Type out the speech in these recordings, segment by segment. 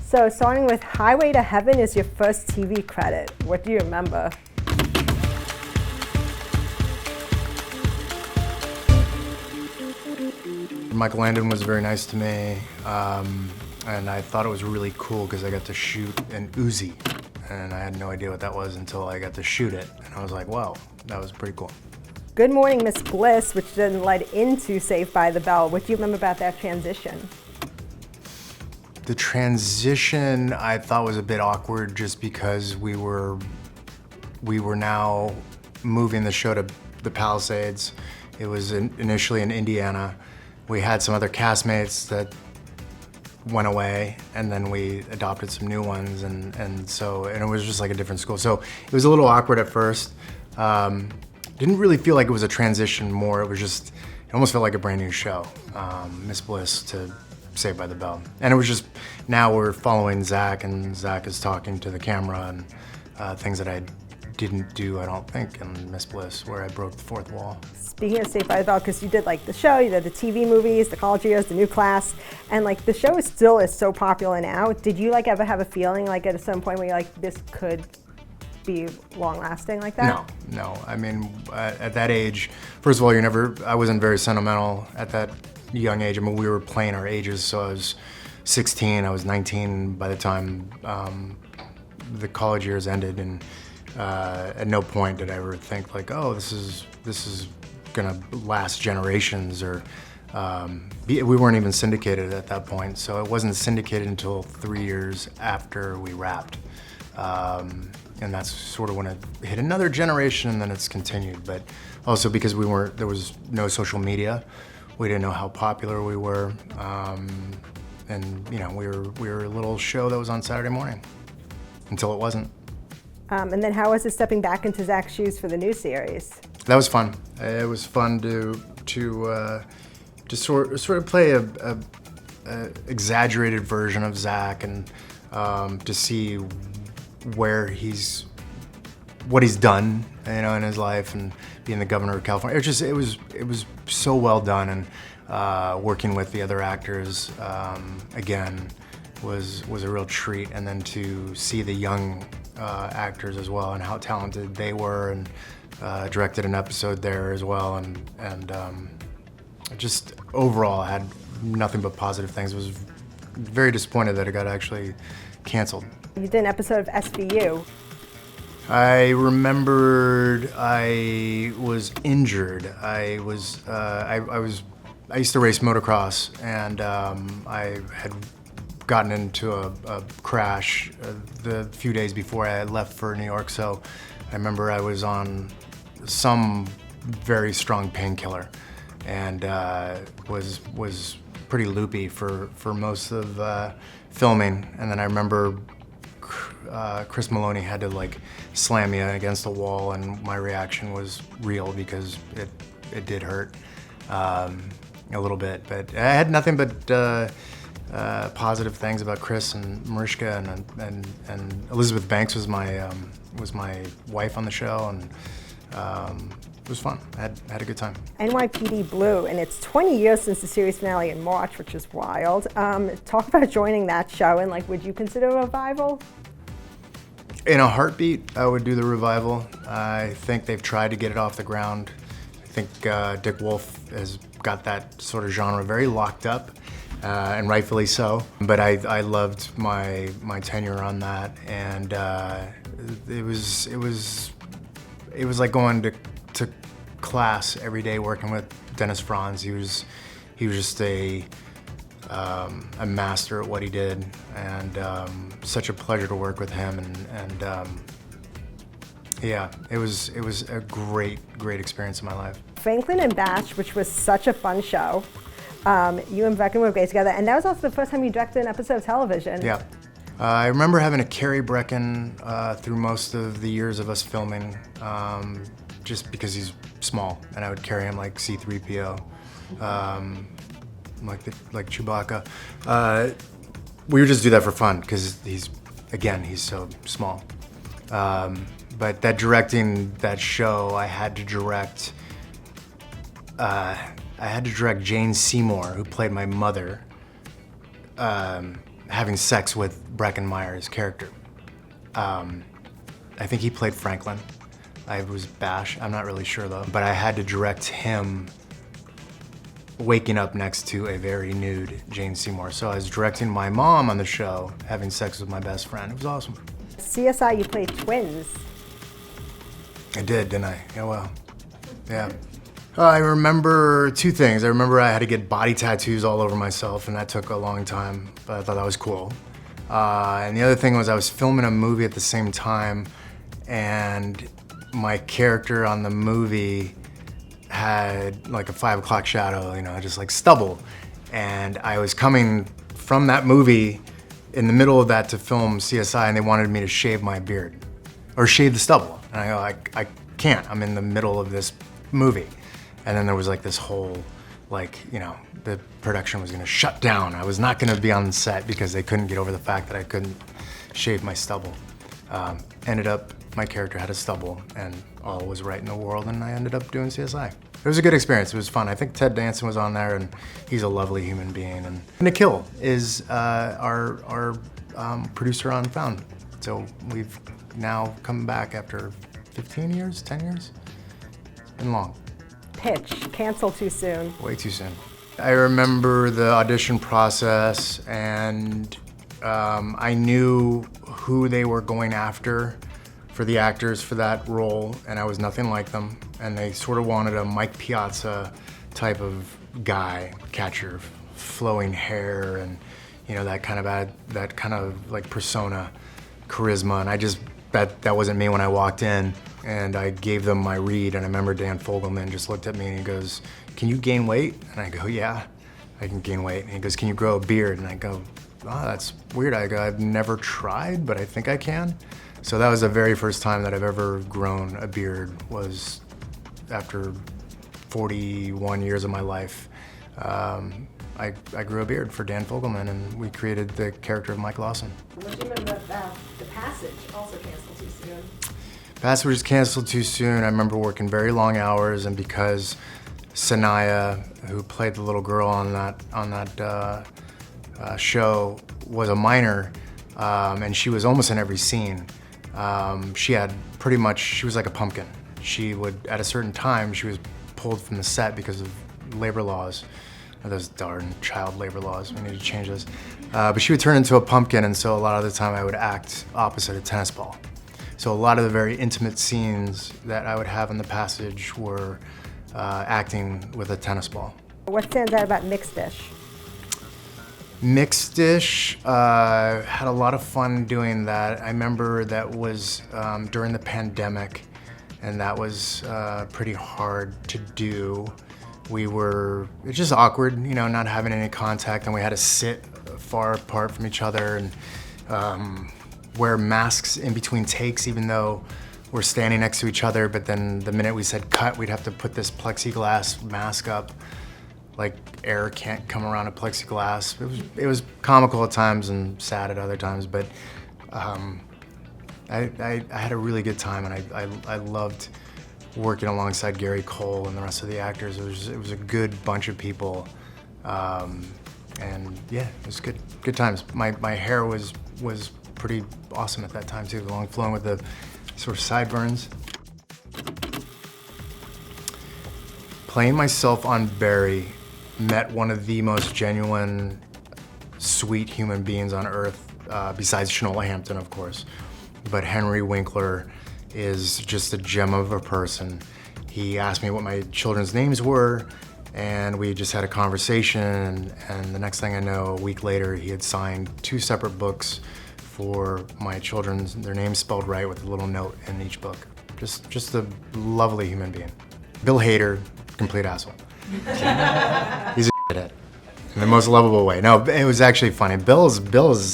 So starting with Highway to Heaven is your first TV credit. What do you remember? Michael Landon was very nice to me, and I thought it was really cool because I got to shoot an Uzi, and I had no idea what that was until I got to shoot it, and I was like, wow, that was pretty cool. Good Morning Miss Bliss, which then led into Saved by the Bell. What do you remember about that transition? The transition I thought was a bit awkward just because we were now moving the show to the Palisades. It was initially in Indiana. We had some other castmates that went away, and then we adopted some new ones, and it was just like a different school. So it was a little awkward at first. Didn't really feel like it was a transition more. It almost felt like a brand new show, Miss Bliss to Saved by the Bell. And it was just, now we're following Zach, and Zach is talking to the camera, and things that I didn't do, I don't think, in Miss Bliss, where I broke the fourth wall. Speaking of Saved by the Bell, because you did like the show, you did the TV movies, the college years, the new class, and like the show still is so popular now. Did you like ever have a feeling like at some point where you're like, this could be long lasting like that? No. I mean, at that age, first of all, I wasn't very sentimental at that young age. I mean, we were playing our ages, so I was 16, I was 19 by the time the college years ended, and at no point did I ever think like, oh, this is gonna last generations, or we weren't even syndicated at that point, so it wasn't syndicated until 3 years after we wrapped. And that's sort of when it hit another generation, and then it's continued. But also because there was no social media, we didn't know how popular we were, and we were a little show that was on Saturday morning until it wasn't. And then how was it stepping back into Zach's shoes for the new series? That was fun. It was fun to sort of play a exaggerated version of Zach, and to see what he's done, in his life, and being the governor of California. It was so well done, and working with the other actors again was a real treat. And then to see the young actors as well, and how talented they were, and directed an episode there as well, and just overall I had nothing but positive things. I was very disappointed that it got actually canceled. You did an episode of SVU. I remembered I was injured. I used to race motocross, and I had gotten into a crash the few days before I left for New York. So I remember I was on some very strong painkiller, and was pretty loopy for most of filming. And then I remember Chris Maloney had to like slam me against the wall, and my reaction was real because it did hurt a little bit. But I had nothing but positive things about Chris and Mariska, and Elizabeth Banks was my wife on the show, and it was fun. I had a good time. NYPD Blue, and it's 20 years since the series finale in March, which is wild. Talk about joining that show, and like, would you consider a revival? In a heartbeat, I would do the revival. I think they've tried to get it off the ground. I think Dick Wolf has got that sort of genre very locked up, and rightfully so. But I loved my tenure on that, and it was like going to class every day working with Dennis Franz. He was just a master at what he did, and such a pleasure to work with him, and yeah, it was a great experience in my life. Franklin and Batch, which was such a fun show. You and Brecken were great together, and that was also the first time you directed an episode of television. Yeah. I remember having to carry Brecken through most of the years of us filming, just because he's small, and I would carry him like C-3PO, like Chewbacca. We would just do that for fun because he's so small. But directing that show, I had to direct Jane Seymour, who played my mother. having sex with Breckin Meyer's character. I think he played Franklin. I was Bash, I'm not really sure though. But I had to direct him waking up next to a very nude Jane Seymour. So I was directing my mom on the show, having sex with my best friend. It was awesome. CSI, you played twins. I did, didn't I? Yeah, well, yeah. I remember two things. I remember I had to get body tattoos all over myself, and that took a long time, but I thought that was cool. And the other thing was I was filming a movie at the same time, and my character on the movie had like a 5 o'clock shadow, you know, just like stubble. And I was coming from that movie in the middle of that to film CSI, and they wanted me to shave my beard, or shave the stubble. And I go, I can't, I'm in the middle of this movie. And then there was like this whole, like, you know, the production was gonna shut down. I was not gonna be on set because they couldn't get over the fact that I couldn't shave my stubble. Ended up, my character had a stubble and all was right in the world, and I ended up doing CSI. It was a good experience, it was fun. I think Ted Danson was on there, and he's a lovely human being. And Nikhil is our producer on Found. So we've now come back after 15 years, 10 years? It's been long. Pitch, cancel too soon. Way too soon. I remember the audition process, and I knew who they were going after for the actors for that role, and I was nothing like them. And they sort of wanted a Mike Piazza type of guy, catcher, flowing hair, and you know, that kind of like persona, charisma. And I just bet that wasn't me when I walked in. And I gave them my read, and I remember Dan Fogelman just looked at me and he goes, "Can you gain weight?" And I go, "Yeah, I can gain weight." And he goes, "Can you grow a beard?" And I go, "Oh, that's weird." I go, "I've never tried, but I think I can." So that was the very first time that I've ever grown a beard, was after 41 years of my life. I grew a beard for Dan Fogelman, and we created the character of Mike Lawson. What do you remember about The Passage, also canceled too soon? Passage was canceled too soon. I remember working very long hours, and because Sanaya, who played the little girl on that show, was a minor, and she was almost in every scene. She was like a pumpkin. She would, at a certain time, she was pulled from the set because of labor laws. Those darn child labor laws, we need to change those. But she would turn into a pumpkin, and so a lot of the time I would act opposite a tennis ball. So a lot of the very intimate scenes that I would have in The Passage were acting with a tennis ball. What stands out about Mixed Dish? Mixed Dish, had a lot of fun doing that. I remember that was during the pandemic, and that was pretty hard to do. It's just awkward, you know, not having any contact, and we had to sit far apart from each other and wear masks in between takes, even though we're standing next to each other. But then the minute we said cut, we'd have to put this plexiglass mask up. Like, air can't come around a plexiglass. It was comical at times and sad at other times, but I had a really good time, and I loved working alongside Gary Cole and the rest of the actors. It was a good bunch of people, and yeah, it was good times. My hair was pretty awesome at that time too, long flowing with the sort of sideburns. Playing myself on Barry, met one of the most genuine, sweet human beings on earth, besides Shanola Hampton, of course. But Henry Winkler is just a gem of a person. He asked me what my children's names were, and we just had a conversation, and the next thing I know, a week later, he had signed 2 separate books for my children's, their names spelled right with a little note in each book. Just a lovely human being. Bill Hader, complete asshole. He's a shithead in the most lovable way. No, it was actually funny. Bill's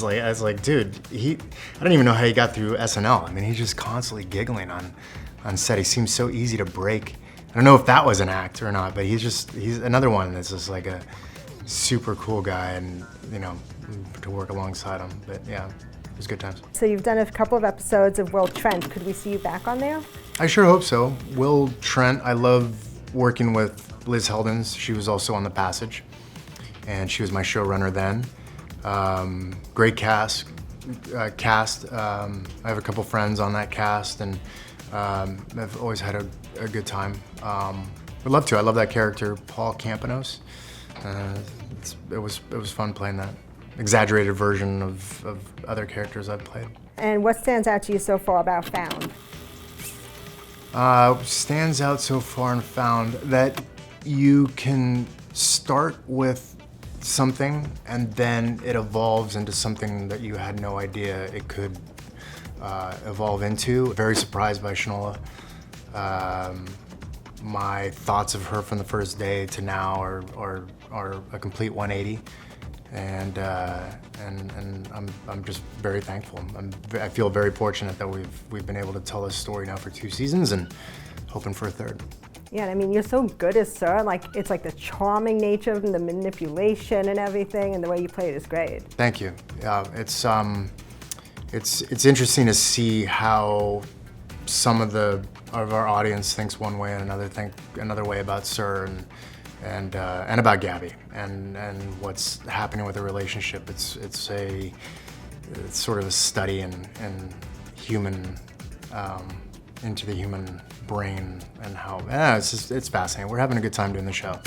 like, I was like, dude, I don't even know how he got through SNL. I mean, he's just constantly giggling on set. He seems so easy to break. I don't know if that was an act or not, but he's another one that's just like a super cool guy, and you know, to work alongside him. But yeah, it was good times. So you've done a couple of episodes of Will Trent. Could we see you back on there? I sure hope so. Will Trent, I love working with Liz Heldens. She was also on The Passage, and she was my showrunner then. Great cast. I have a couple friends on that cast, and I've always had a good time. Would love to. I love that character, Paul Campanos. It was fun playing that exaggerated version of other characters I've played. And what stands out to you so far about Found? Stands out so far and Found that you can start with something and then it evolves into something that you had no idea it could evolve into. Very surprised by Shanola. My thoughts of her from the first day to now are a complete 180, and I'm just very thankful. I feel very fortunate that we've been able to tell this story now for 2 seasons, and hoping for a 3rd. Yeah, and I mean, you're so good as Sir. Like, it's like the charming nature of him, the manipulation and everything, and the way you play it is great. Thank you. It's interesting to see how some of our audience thinks one way and another way about Sir and about Gabby and what's happening with the relationship. It's sort of a study in human into the human brain and how it's fascinating. We're having a good time doing the show.